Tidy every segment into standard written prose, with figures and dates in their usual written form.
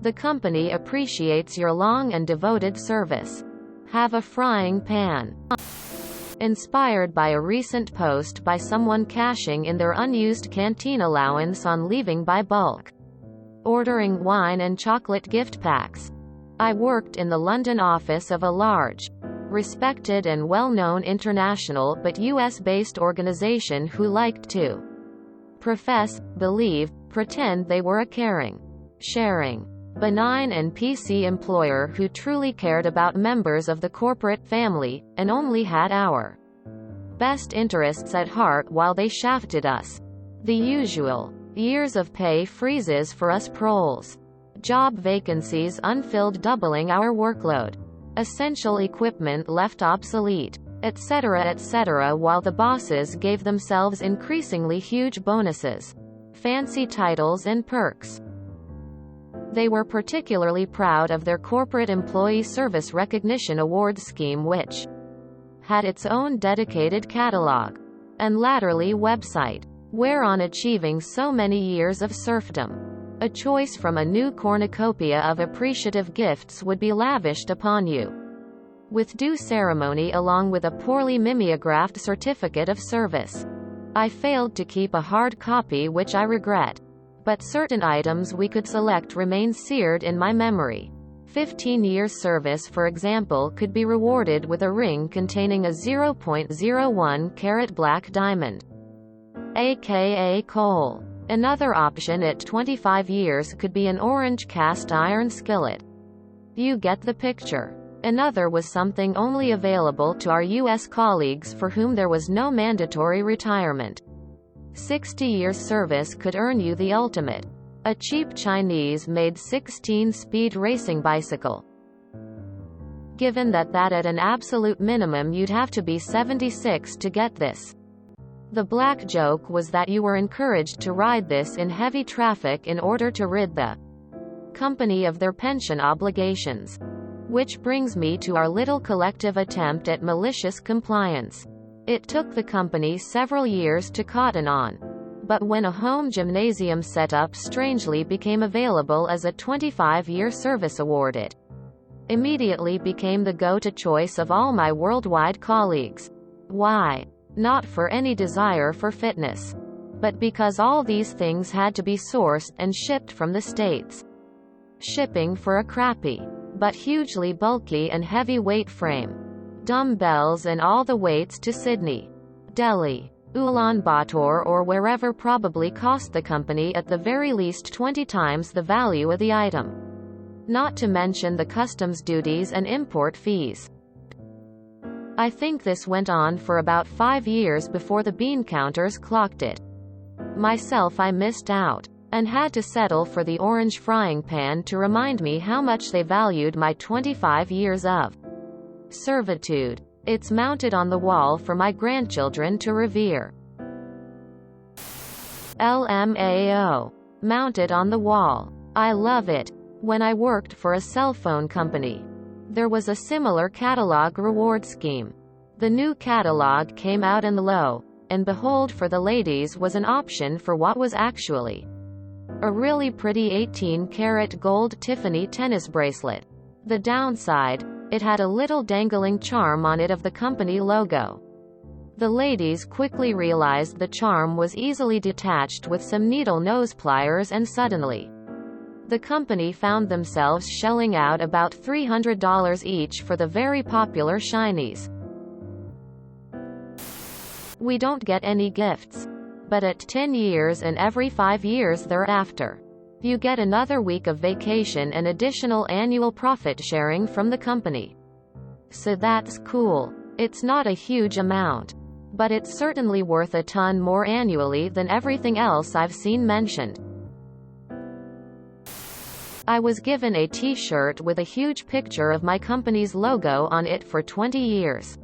The company appreciates your long and devoted service. Have a frying pan. Inspired by a recent post by someone cashing in their unused canteen allowance on leaving by bulk ordering wine and chocolate gift packs. I worked in the London office of a large, respected and well-known international but US-based organization who liked to profess, believe, pretend they were a caring, sharing, benign and PC employer who truly cared about members of the corporate family, and only had our best interests at heart while they shafted us. The usual. Years of pay freezes for us proles. Job vacancies unfilled doubling our workload. Essential equipment left obsolete, etc., while the bosses gave themselves increasingly huge bonuses, fancy titles and perks. They were particularly proud of their Corporate Employee Service Recognition Award scheme, which had its own dedicated catalog and latterly website, whereon achieving so many years of serfdom, a choice from a new cornucopia of appreciative gifts would be lavished upon you, with due ceremony along with a poorly mimeographed certificate of service. I failed to keep a hard copy, which I regret, but certain items we could select remain seared in my memory. 15 years service, for example, could be rewarded with a ring containing a 0.01 carat black diamond, aka coal. Another option at 25 years could be an orange cast iron skillet. You get the picture. Another was something only available to our US colleagues for whom there was no mandatory retirement. 60 years service could earn you the ultimate, a cheap Chinese-made 16-speed racing bicycle. Given that at an absolute minimum you'd have to be 76 to get this. The black joke was that you were encouraged to ride this in heavy traffic in order to rid the company of their pension obligations. Which brings me to our little collective attempt at malicious compliance. It took the company several years to cotton on. But when a home gymnasium setup strangely became available as a 25-year service award, it immediately became the go-to choice of all my worldwide colleagues. Why? Not for any desire for fitness, but because all these things had to be sourced and shipped from the States. Shipping for a crappy, but hugely bulky and heavy-weight frame. Dumbbells and all the weights to Sydney, Delhi, Ulaanbaatar or wherever probably cost the company at the very least 20 times the value of the item. Not to mention the customs duties and import fees. I think this went on for about 5 years before the bean counters clocked it. Myself, I missed out, and had to settle for the orange frying pan to remind me how much they valued my 25 years of servitude. It's mounted on the wall for my grandchildren to revere. LMAO. Mounted on the wall. I love it. When I worked for a cell phone company, there was a similar catalog reward scheme. The new catalog came out and lo and behold, for the ladies was an option for what was actually a really pretty 18-karat gold Tiffany tennis bracelet. The downside, it had a little dangling charm on it of the company logo. The ladies quickly realized the charm was easily detached with some needle nose pliers, and suddenly the company found themselves shelling out about $300 each for the very popular shinies. We don't get any gifts. But at 10 years and every 5 years thereafter, you get another week of vacation and additional annual profit sharing from the company. So that's cool. It's not a huge amount, but it's certainly worth a ton more annually than everything else I've seen mentioned. I was given a t-shirt with a huge picture of my company's logo on it for 20 years.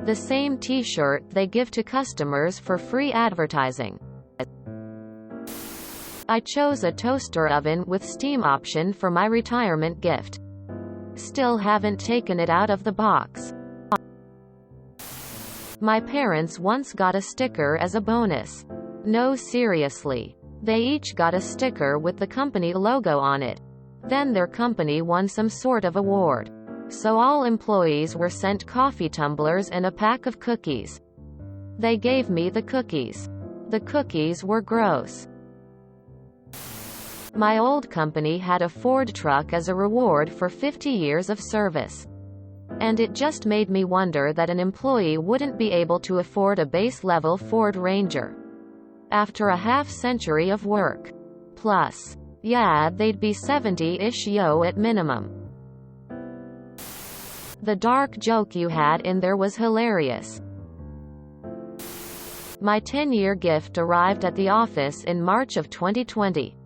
The same t-shirt they give to customers for free advertising. I chose a toaster oven with steam option for my retirement gift. Still haven't taken it out of the box. My parents once got a sticker as a bonus. No, seriously. They each got a sticker with the company logo on it. Then their company won some sort of award. So all employees were sent coffee tumblers and a pack of cookies. They gave me the cookies. The cookies were gross. My old company had a Ford truck as a reward for 50 years of service. And it just made me wonder that an employee wouldn't be able to afford a base-level Ford Ranger after a half-century of work. Plus, yeah, they'd be 70-ish at minimum. The dark joke you had in there was hilarious. My 10-year gift arrived at the office in March of 2020.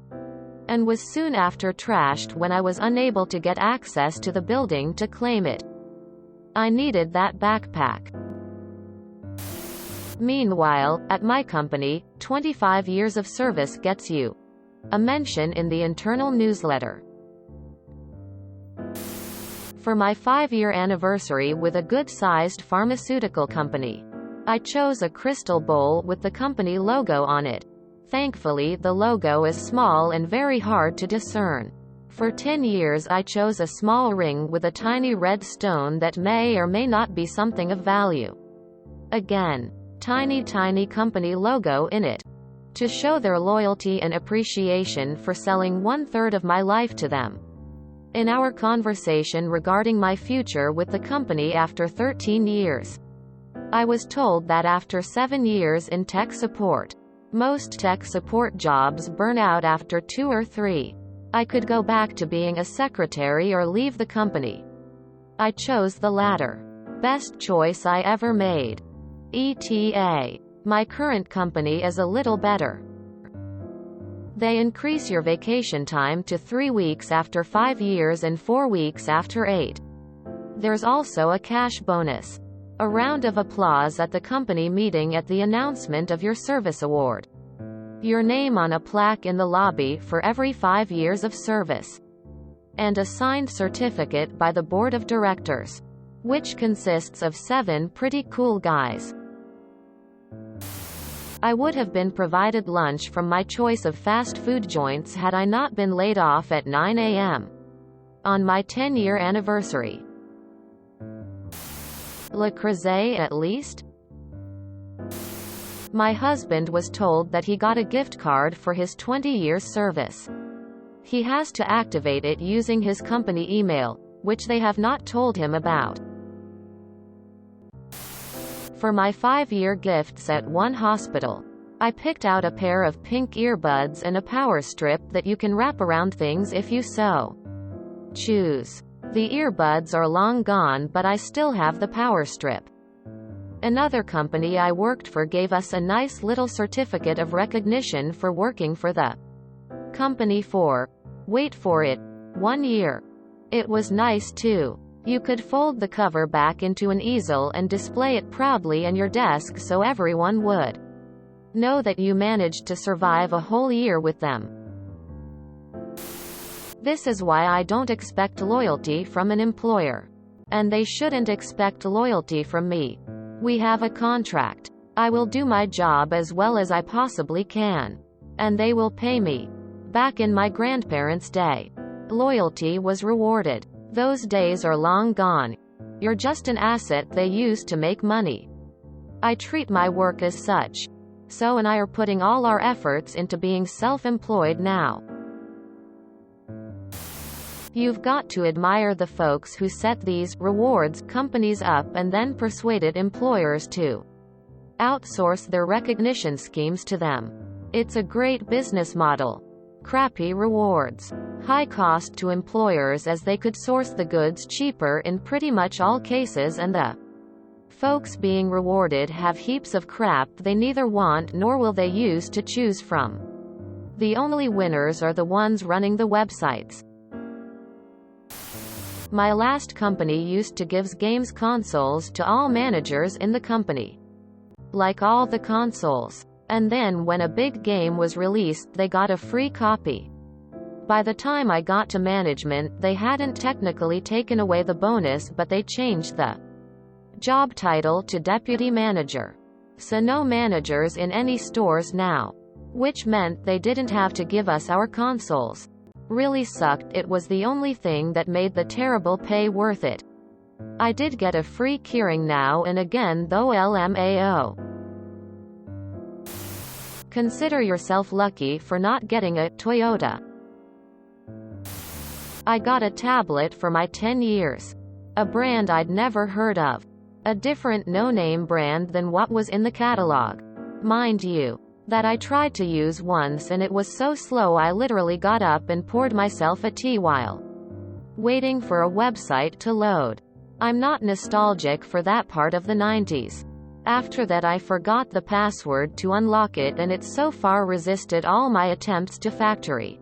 And was soon after trashed when I was unable to get access to the building to claim it. I needed that backpack. Meanwhile, at my company, 25 years of service gets you a mention in the internal newsletter. For my 5-year anniversary with a good-sized pharmaceutical company, I chose a crystal bowl with the company logo on it. Thankfully, the logo is small and very hard to discern. For 10 years I chose a small ring with a tiny red stone that may or may not be something of value. Again, tiny company logo in it. To show their loyalty and appreciation for selling 1/3 of my life to them. In our conversation regarding my future with the company after 13 years, I was told that after 7 years in tech support, most tech support jobs burn out after 2 or 3. I could go back to being a secretary or leave the company. I chose the latter. Best choice I ever made. ETA. My current company is a little better. They increase your vacation time to 3 weeks after 5 years and 4 weeks after 8. There's also a cash bonus. A round of applause at the company meeting at the announcement of your service award. Your name on a plaque in the lobby for every 5 years of service. And a signed certificate by the board of directors, which consists of 7 pretty cool guys. I would have been provided lunch from my choice of fast food joints had I not been laid off at 9 a.m. on my 10-year anniversary. Le Creuset at least? My husband was told that he got a gift card for his 20 years service. He has to activate it using his company email, which they have not told him about. For my 5-year gifts at one hospital, I picked out a pair of pink earbuds and a power strip that you can wrap around things if you so choose. The earbuds are long gone, but I still have the power strip. Another company I worked for gave us a nice little certificate of recognition for working for the company for, wait for it, 1 year. It was nice too. You could fold the cover back into an easel and display it proudly on your desk so everyone would know that you managed to survive a whole year with them. This is why I don't expect loyalty from an employer. And they shouldn't expect loyalty from me. We have a contract. I will do my job as well as I possibly can. And they will pay me. Back in my grandparents' day, loyalty was rewarded. Those days are long gone. You're just an asset they use to make money. I treat my work as such. So and I are putting all our efforts into being self-employed now. You've got to admire the folks who set these rewards companies up and then persuaded employers to outsource their recognition schemes to them. It's a great business model. Crappy rewards. High cost to employers as they could source the goods cheaper in pretty much all cases, and the folks being rewarded have heaps of crap they neither want nor will they use to choose from. The only winners are the ones running the websites. My last company used to give games consoles to all managers in the company. Like all the consoles. And then when a big game was released they got a free copy. By the time I got to management they hadn't technically taken away the bonus, but they changed the job title to deputy manager. So no managers in any stores now. Which meant they didn't have to give us our consoles. really sucked. It was the only thing that made the terrible pay worth it. I did get a free keyring now and again though, LMAO. Consider yourself lucky for not getting a Toyota. I got a tablet for my 10 years. A brand I'd never heard of. A different no-name brand than what was in the catalog. Mind you, that I tried to use once and it was so slow I literally got up and poured myself a tea while waiting for a website to load. I'm not nostalgic for that part of the 90s. After that I forgot the password to unlock it and it so far resisted all my attempts to factory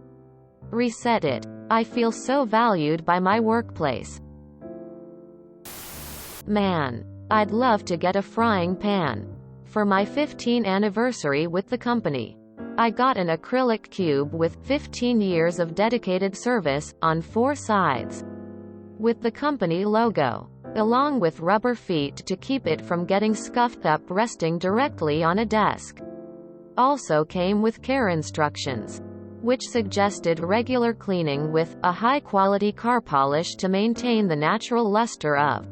reset it. I feel so valued by my workplace. Man, I'd love to get a frying pan. For my 15th anniversary with the company, I got an acrylic cube with 15 years of dedicated service on 4 sides, with the company logo, along with rubber feet to keep it from getting scuffed up resting directly on a desk. Also came with care instructions, which suggested regular cleaning with a high-quality car polish to maintain the natural luster of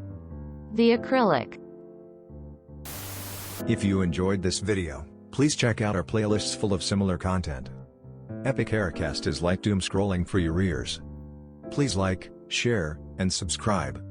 the acrylic. If you enjoyed this video, please check out our playlists full of similar content. Epic Aircast is like doom scrolling for your ears. Please like, share, and subscribe.